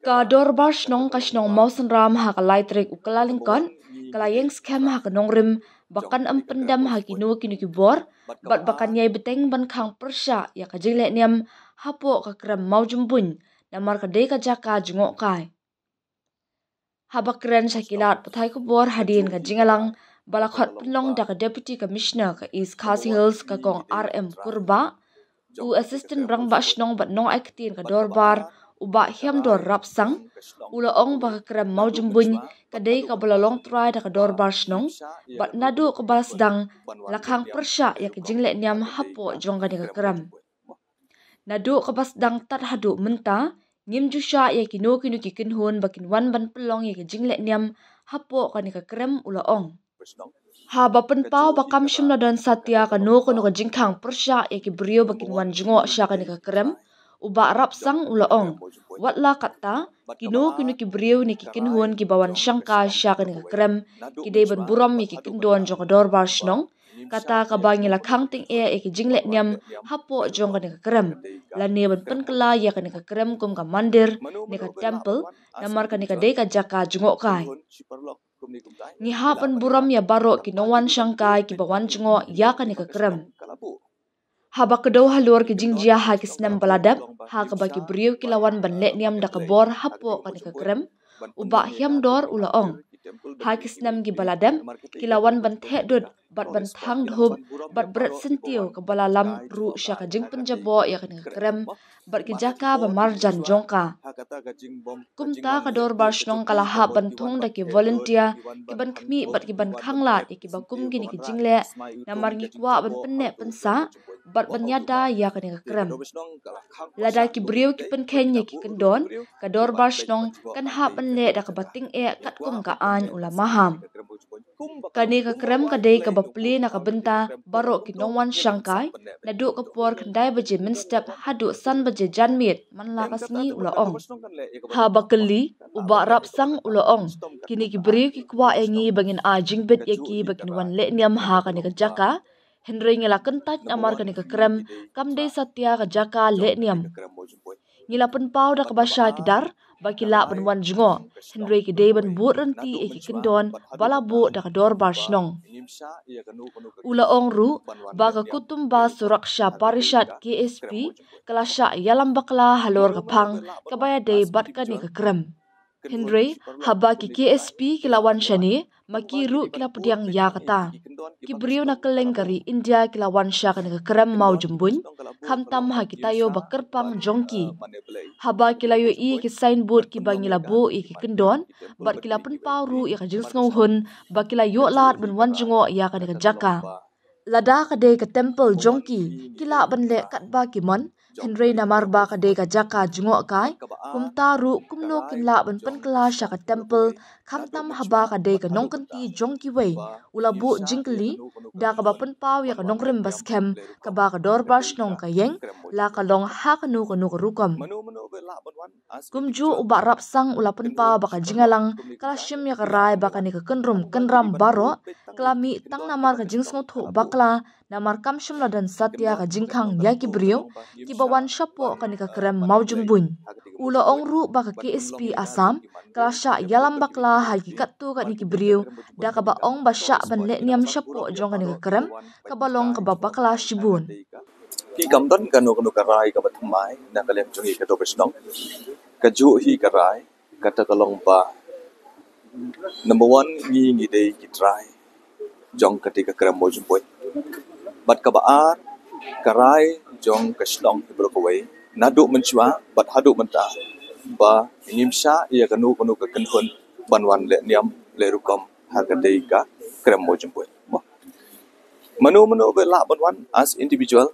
Ka dorbar snong ka snong mausan ram ha ka laitrik ukalalingkon kalayeng scam ha ka nongrim bakan empendam ha kinu kibor bat bakan yai beteng ban khang persya ya ka jingle niam hapo ka kram maujumbun namar ka de ka jaka jungok kai habakren sakilat pathai kubor hadin ka jingalang balakhat penlong da ka deputy commissioner ka East Khasi Hills ka kong RM Kurba u assistant brang ba snong bat nong aktin ka dorbar uba hiam dor rapsang ula ong ba kram maujumbun kadai ka balalong try da ka dorbar snong bat nadu ka balasdang lakhang persya ya ka jingle niam hapo jong ka ka kram nadu ka basdang tat hadu menta ngim jusha ya kinu kikinhun bakin wan ban pelong ya ka jingle niam hapo ka ka kram ula ong ha bapen pau bakam shimna dan satya ka no ka jingkhang persya ya ki brio bakin wan jungo sya ka ka kram uba arab sang ula ong watla kata kinu ki brio ni kikinhun ki bawan syangka sya ka kram ki de ban buram mi kikindon jong ka dorbar snong kata ka bangi lakhang ting e ki jingle niam hapo jong ka kram la ne ban penkela ya ka kram kum ka mandir ni ka temple namar ka de ka jaka jungo kai ni hapan buram ya baro ki nowan syangkai ki bawan jungo ya ka kram haba kedau halur ki jingjia ha ki snam baladap ha ka baki brio ki lawan ban le niam da ka bor hapo ka kram uba hiam dor ula ong ha ki snam ki baladam ki lawan ban the dut bat ban thang dhub bat bret sentio ka balalam ru sya ka jing penjabo ya ka kram bat ki jaka ba marjan jongka kumta ka dor bar snong kala ha ban thong da ki volunteer ki ban khmi bat ki ban khangla ki ba kum ki ni ki jingle namar ngi kwa ban penne pensa bat ban yada ya ka kram lada ki brio ki pen kenya ki kendon ka dor bar snong kan ha ban le da ka bating e kat kum ka an ula maham kani ka kram ka dei ka bapli na ka benta baro ki nongwan syangkai na du ka por khandai baje min step hadu san baje janmit man la ka sngi ula ong ha bakali uba rap sang ula ong kini ki brio ki kwa engi bangin a jingbet yaki bakin wan le niam ha ka ni ka jaka Henry ngila kentat amar ka ni ka kram kam dei satya ka jaka le niam ngila pen pau da ka basha ki dar bakila ban wan jungo Henry ki dei ban but renti e ki kindon bala bu da ka dor bar snong ula ong ru ba ka kutum ba suraksha parishad KSP kala sha yalam bakla halor ka phang ka baya dei bat ka ni ka kram Henry haba ki KSP kilawan shani maki ru kila pediang ya kata ki brio na keleng kari India kilawan sha ka kram mau jumbun khamtam ha kitayo bakerpang jongki haba kilayo i ki signboard ki bangila bu i ki kendon bat kila pen pauru ya ka jings ngau hun ba kila yo lat ben wan jungo ya ka jaka lada ka de ka temple jongki kila ban le kat ba ki mon Henry namar ba ka de ka jaka jungo kai kumta ru kumno kinla ban pen kla sha ka temple khamtam haba ka de ka nongkanti jongki wei ula bu jingkli da ka ba pen pau ya ka nongrim baskem ka ba ka dor bar snong ka yeng la ka long ha ka nu rukom kumju uba rap sang ula pen pau ba ka jingalang kala shim ya ka rai ba ka ni ka kenram baro klami tang namar ka jings ngo tho bakla namar kam shimla dan satya ka jingkhang ya ki brio ki bawan shapo ka ni ka kram maujumbun ula ongru ba ka KSP Assam kala sha yalam bakla ha ki kattu ka ni ki brio da ka ba ong ba sha ban le niam shapo jong ka ni ka kram ka balong ka ba bakla shibun ki kamdan kanu ka rai ka batmai na ka lem chungi ka to besnong ka ju hi ka rai ka ta kalong ba number 1 ngi dei ki try jong ka ti ka kram maujumbun bat ka baar karai jong kashlong ibro kawai nadu menchua bat hadu menta ba ngimsha ia kanu ka kenhun banwan le niam le rukom hagadei ka krem mojumboy manu be la banwan as individual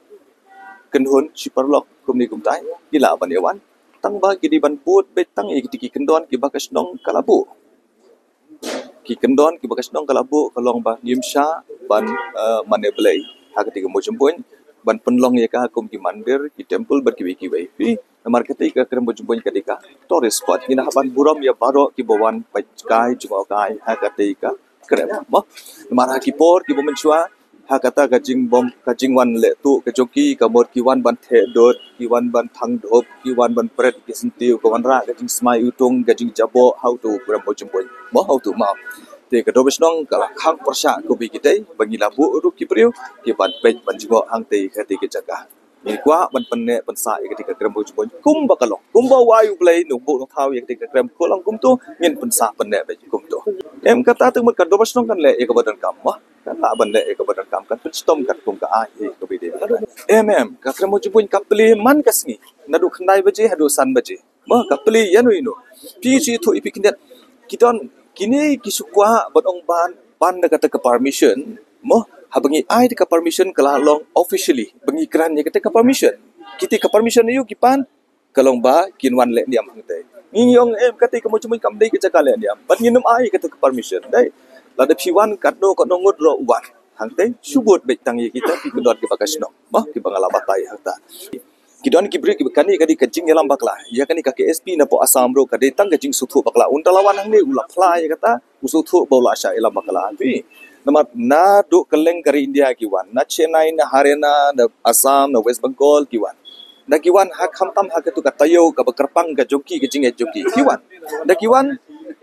kenhun siparlok kumni kumtai gila ban yawan tang ba gidi ban put bet tang i ki kendon ki ba kashlong kalabu ki kendon ki ba kashlong kalabu kalong ba ngimsha ban maneblei hagati ka mojumboy ban penlong ya ka kum ki mandir ki temple ber ki wi namar kati ka krem mojumboy kadika tourist spot ina haban buram ya baro ki bawan pajkai jungo kai hagati ka krem mo namar ki por ki bomenchua kata kajing bom kajing wan le tu ke joki ka mod ki wan ban the dot ki wan ban thang dop ki wan ban pret ki sentiu ka wan ra kajing smai utung kajing jabo how to gram mo jempoi mo how to mau te ka dobes nong ka khang persya ko bi kitai bagi labu ru ki priu ki ban pej ban jibo hang te ka te ki jaga ni kwa ban penne ban sa ketika gram mo jempoi kum bakalong kum ba wayu play nu bu nong thau yang ketika gram ko lang kum tu ngin ban sa penne be kum tu em kata tu mat ka dobes nong kan le e ka badan kam mo kan la ban le ka badan kam kan stom kat kum ka ai ko bi de ka gram mo jempoi ka pli man kasngi nadu khandai baje hadu san baje mo ka pli yanu ino pi chi thu ipi kinat kiton kini kisukwa batong ban na kata ka permission mo habangi ai ka permission kala long officially bangi kran ya kata ka permission kiti ka permission yu kipan kalong ba kinwan le diam hangte ngiyong em kati ka mo chumui kam dei ka jaka le diam bat nginum ai kata ka permission dai la de piwan kat no ko ngot ro wan hangte subut bet tangi kita pi kedot ke bakasno mo ki bangala batai hangta kidon ki bri ki kani kadi kajing yalam bakla ya kani ka KSP na po asam ro kadi tang kajing suthu bakla untalawan hang ne ulap phla ya kata usuthu bola sha yalam bakla pi namat na do keleng kari India ki wan na Chennai na Haryana na Assam na West Bengal ki wan na ki wan ha khamtam ha ka tu ka tayo ka bakarpang ka joki kajing e joki ki wan na ki wan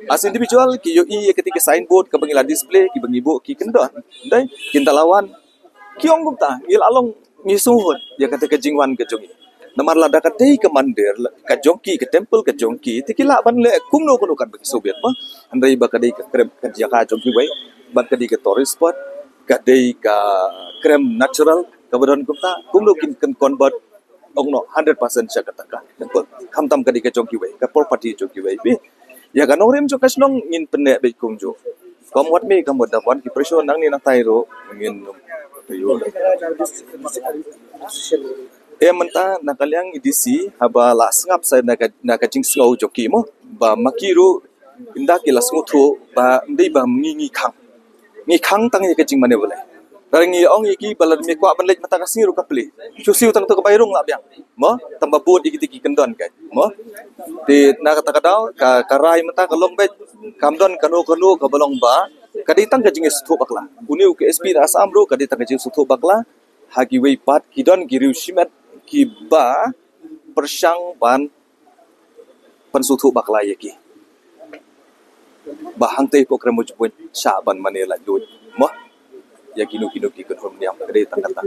as individual ki yo i ketika signboard ka bangila display ki bangibo ki kendon dai kintalawan ki ong gupta il along ngisuhun ya kata kajing wan ka joki namar lada ka dei ka mandir ka jongki ka temple ka jongki tikila ban le kumno kuno kan bagi soviet ma andai ba ka dei ka krem ka jaka jongki wai ban ka dei ka tourist spot ka dei ka krem natural ka badon kumta kumno kin kan convert ongno 100% sa kata ka khamtam ka dei ka jongki wai ka property jongki wai bi ya ka norem jo kasnong ngin penne be kumjo komwat me kamwat da wan ki preso nang ni na tairo ngin yo menta nakalyang idisi haba la sngap sa nakajing sngau joki mo ba makiru inda kila smuthu ba ndei ba ngi khang tang ye kajing mane boleh taringi ong iki balan me kwa banlej mata kasiru kapli chusiu tang to ka bayrung la byang mo tamba bud iki kendon kai mo ti na kata kadau ka karai mata kalong be kamdon kanu ka balong ba kaditang kajing suthu bakla uniu ke SP da asam ro kaditang kajing suthu bakla hagi wei pat kidon giriu shimat ki ba persang ban pensuthu bakla yaki bahang tei program mo sha ban manela do mo yaki nu ki kon hom niam kade tangata